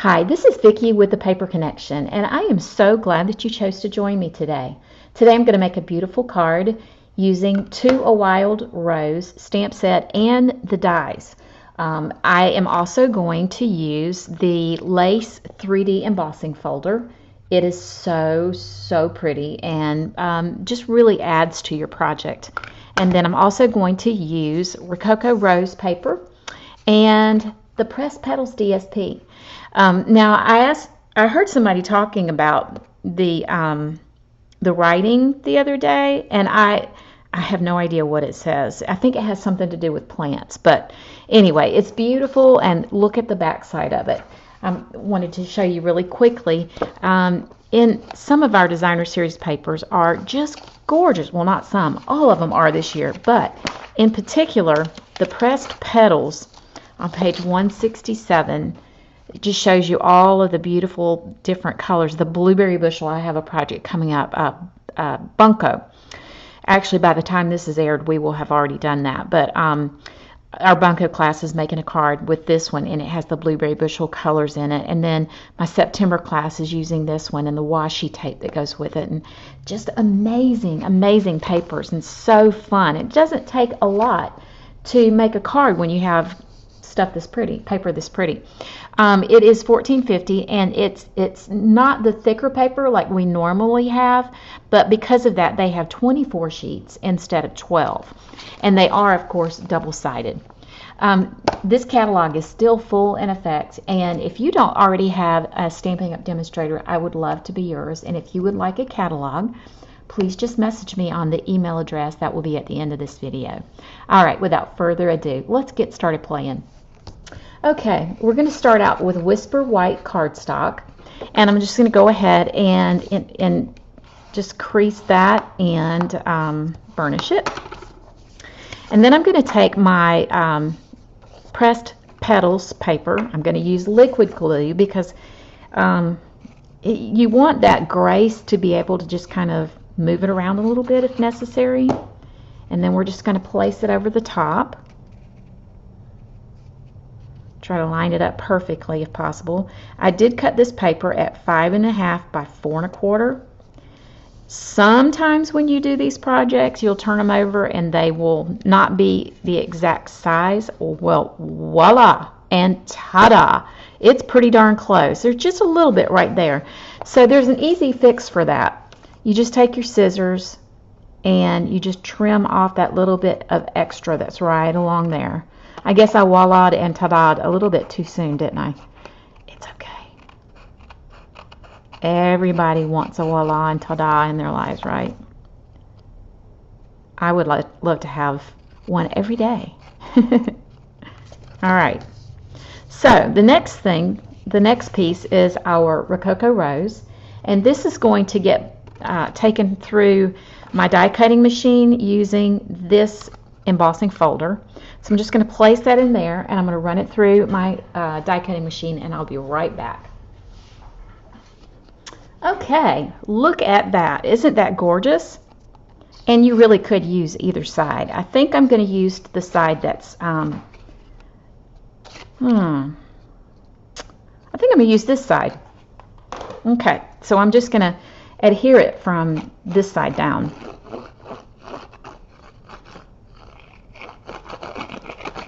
Hi, this is Vicki with the Paper Connection, and I am so glad that you chose to join me today. Today I'm going to make a beautiful card using To a Wild Rose stamp set and the dies. I am also going to use the Lace 3D embossing folder. It is so pretty and just really adds to your project. And then I'm also going to use Rococo Rose paper and the Pressed Petals DSP. Now I heard somebody talking about the writing the other day, and I have no idea what it says. I think it has something to do with plants, but anyway, it's beautiful, and look at the back side of it. I wanted to show you really quickly. In some of our designer series papers are just gorgeous. Well, not some, all of them are this year, but in particular the Pressed Petals on page 167. It just shows you all of the beautiful different colors. The blueberry bushel, I have a project coming up, Bunko. Actually, by the time this is aired, we will have already done that. But our Bunko class is making a card with this one, and it has the blueberry bushel colors in it. And then my September class is using this one and the washi tape that goes with it. And just amazing papers, and so fun. It doesn't take a lot to make a card when you have stuff this pretty, paper this pretty. It is $14.50, and it's not the thicker paper like we normally have, but because of that they have 24 sheets instead of 12, and they are of course double-sided. This catalog is still full in effect, and if you don't already have a Stampin' Up! Demonstrator, I would love to be yours. And if you would like a catalog, please just message me on the email address that will be at the end of this video. All right, without further ado, let's get started playing. Okay, we're going to start out with Whisper White Cardstock, and I'm just going to go ahead and just crease that and burnish it. And then I'm going to take my Pressed Petals paper. I'm going to use liquid glue because you want that grace to be able to just kind of move it around a little bit if necessary. And then we're just going to place it over the top. Try to line it up perfectly if possible. I did cut this paper at 5.5 by 4 1/4. Sometimes when you do these projects, you'll turn them over and they will not be the exact size. Well, voila, and ta-da! It's pretty darn close. There's just a little bit right there. So there's an easy fix for that. You just take your scissors and you just trim off that little bit of extra that's right along there. I guess I voila'd and ta-da'd a little bit too soon, didn't I? It's okay. Everybody wants a voila and ta-da in their lives, right? I would love to have one every day. All right. So the next piece is our Rococo Rose, and this is going to get taken through my die cutting machine using this embossing folder. So I'm just going to place that in there, and I'm going to run it through my die cutting machine, and I'll be right back. Okay, look at that. Isn't that gorgeous? And you really could use either side. I think I'm going to use the side that's I think I'm going to use this side. Okay, so I'm just going to adhere it from this side down.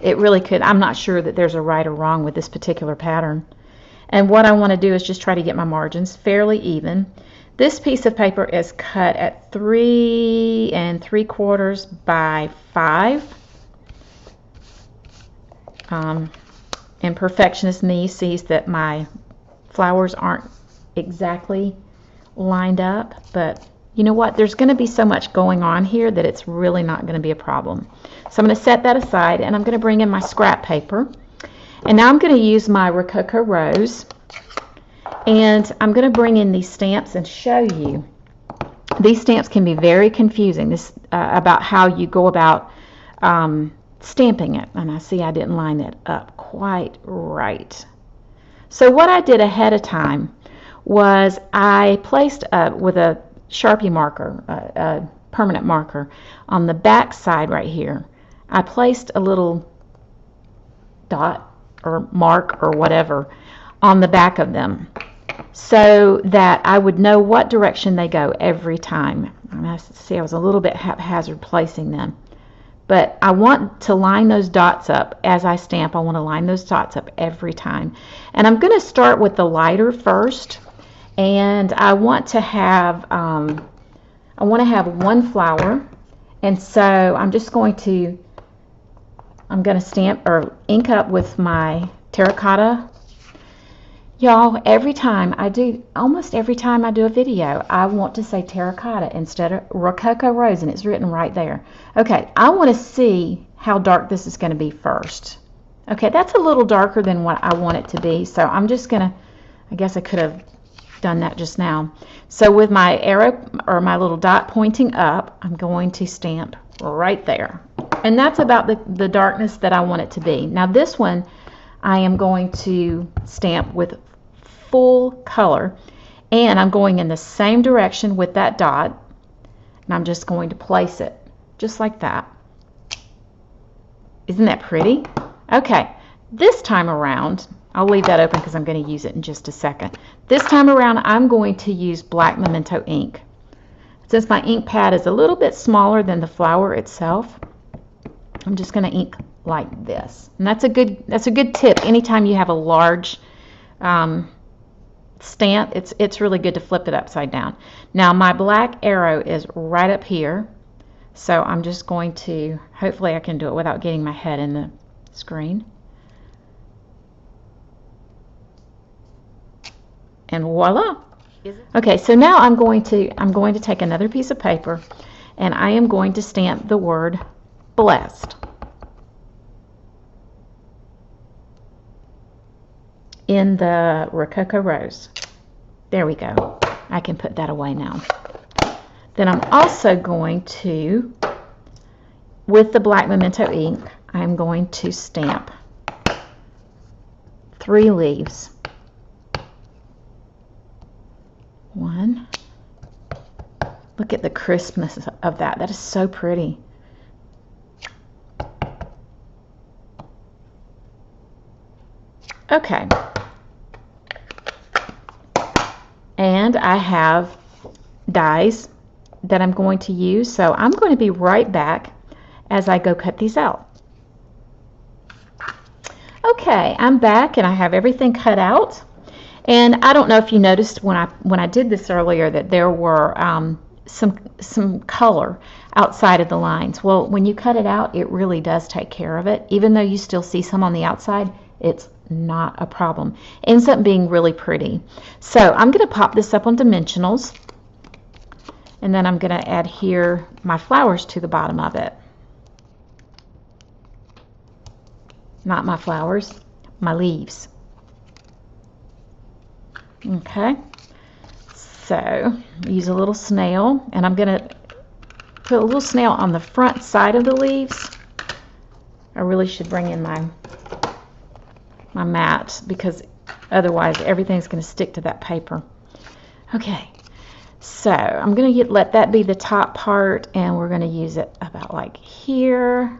It really could. I'm not sure that there's a right or wrong with this particular pattern. And what I want to do is just try to get my margins fairly even. This piece of paper is cut at 3 3/4 by 5. And perfectionist me sees that my flowers aren't exactly lined up, but you know what? There's going to be so much going on here that it's really not going to be a problem. So I'm going to set that aside, and I'm going to bring in my scrap paper. And now I'm going to use my Rococo Rose, and I'm going to bring in these stamps and show you. These stamps can be very confusing about how you go about stamping it. And I see I didn't line it up quite right. So what I did ahead of time was I placed with a Sharpie marker, a permanent marker, on the back side right here. I placed a little dot or mark or whatever on the back of them so that I would know what direction they go every time. I see I was a little bit haphazard placing them. But I want to line those dots up as I stamp. I want to line those dots up every time. And I'm going to start with the lighter first. And I want to have one flower. And so I'm going to stamp or ink up with my terracotta. Y'all, almost every time I do a video, I want to say terracotta instead of Rococo Rose, and it's written right there. Okay, I want to see how dark this is going to be first. Okay, that's a little darker than what I want it to be, so I'm just going to, I guess I could have done that just now. So with my arrow or my little dot pointing up, I'm going to stamp right there. And that's about the darkness that I want it to be. Now this one, I am going to stamp with full color, and I'm going in the same direction with that dot, and I'm just going to place it just like that. Isn't that pretty? Okay, this time around, I'll leave that open because I'm going to use it in just a second. This time around, I'm going to use black Memento ink. Since my ink pad is a little bit smaller than the flower itself, I'm just going to ink like this. And that's a good tip. Anytime you have a large stamp, it's really good to flip it upside down. Now my black arrow is right up here, so I'm just going to, hopefully I can do it without getting my head in the screen. And voila. Okay, so now I'm going to take another piece of paper, and I am going to stamp the word blessed in the Rococo Rose. There we go. I can put that away now. Then I'm also going to, with the black Memento ink, I'm going to stamp 3 leaves. 1. Look at the crispness of that. That is so pretty. Okay. And I have dies that I'm going to use, so I'm going to be right back as I go cut these out. Okay, I'm back and I have everything cut out. And I don't know if you noticed when I did this earlier that there were some color outside of the lines. Well, when you cut it out, it really does take care of it. Even though you still see some on the outside, it's not a problem. It ends up being really pretty. So I'm going to pop this up on Dimensionals, and then I'm going to adhere my flowers to the bottom of it. Not my flowers, my leaves. Okay, so use a little snail, and I'm going to put a little snail on the front side of the leaves. I really should bring in my mat, because otherwise everything's going to stick to that paper. Okay, so I'm going to let that be the top part, and we're going to use it about like here.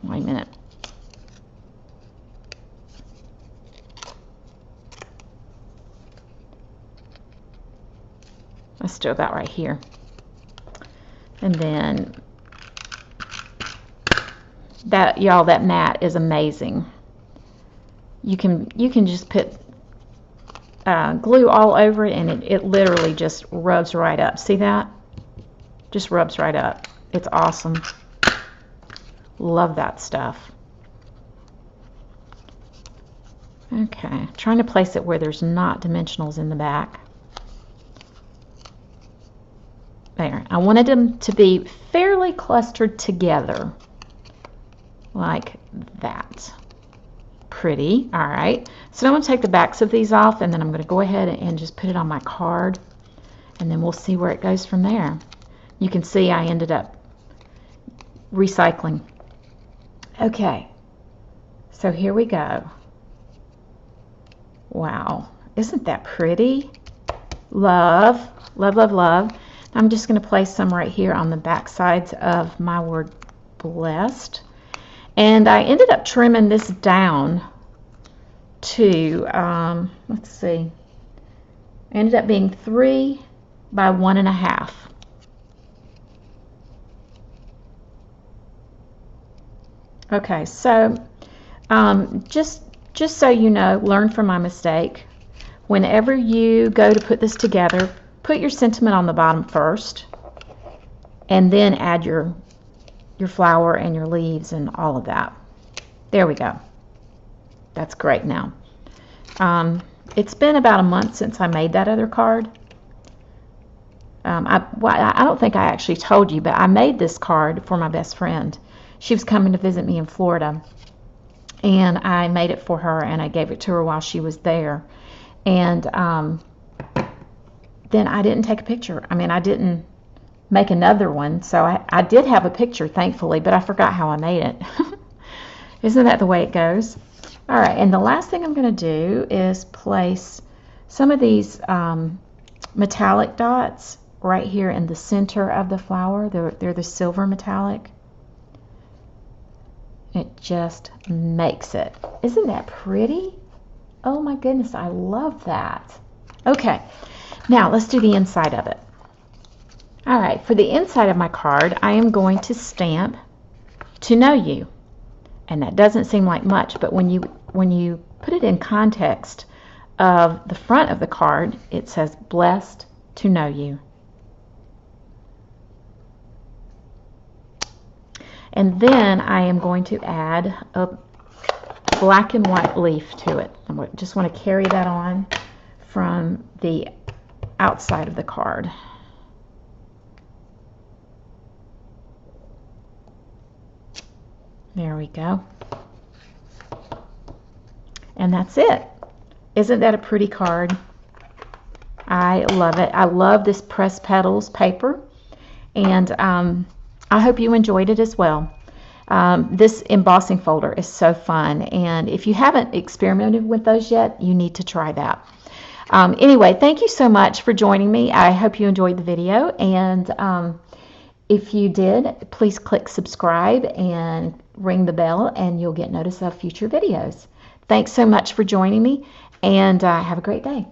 Wait a minute. Let's do about right here. And then that, y'all, that mat is amazing. You can just put glue all over it, and it literally just rubs right up. See that? Just rubs right up. It's awesome. Love that stuff. Okay, trying to place it where there's not dimensionals in the back. There. I wanted them to be fairly clustered together, like that. Pretty. All right. So I'm going to take the backs of these off, and then I'm going to go ahead and just put it on my card, and then we'll see where it goes from there. You can see I ended up recycling. Okay. So here we go. Wow. Isn't that pretty? Love. Love, love, love. I'm just going to place some right here on the back sides of my word blessed. And I ended up trimming this down to, let's see, ended up being 3 by 1.5. Okay, so just so you know, learn from my mistake. Whenever you go to put this together, put your sentiment on the bottom first, and then add your flower and your leaves and all of that. There we go. That's great now. It's been about a month since I made that other card. I don't think I actually told you, but I made this card for my best friend. She was coming to visit me in Florida, and I made it for her, and I gave it to her while she was there. And then I didn't take a picture. I mean, I didn't make another one, so I did have a picture, thankfully, but I forgot how I made it. Isn't that the way it goes? All right, and the last thing I'm going to do is place some of these metallic dots right here in the center of the flower. They're the silver metallic. It just makes it. Isn't that pretty? Oh my goodness, I love that. Okay, now let's do the inside of it. All right, for the inside of my card, I am going to stamp "To Know You." And that doesn't seem like much, but when you put it in context of the front of the card, it says "Blessed to know you." And then I am going to add a black and white leaf to it. I just want to carry that on from the outside of the card. There we go. And that's it. Isn't that a pretty card? I love it. I love this Pressed Petals paper, and I hope you enjoyed it as well. This embossing folder is so fun, and if you haven't experimented with those yet, you need to try that. Anyway, thank you so much for joining me. I hope you enjoyed the video, and if you did, please click subscribe and ring the bell, and you'll get notice of future videos. Thanks so much for joining me, and have a great day.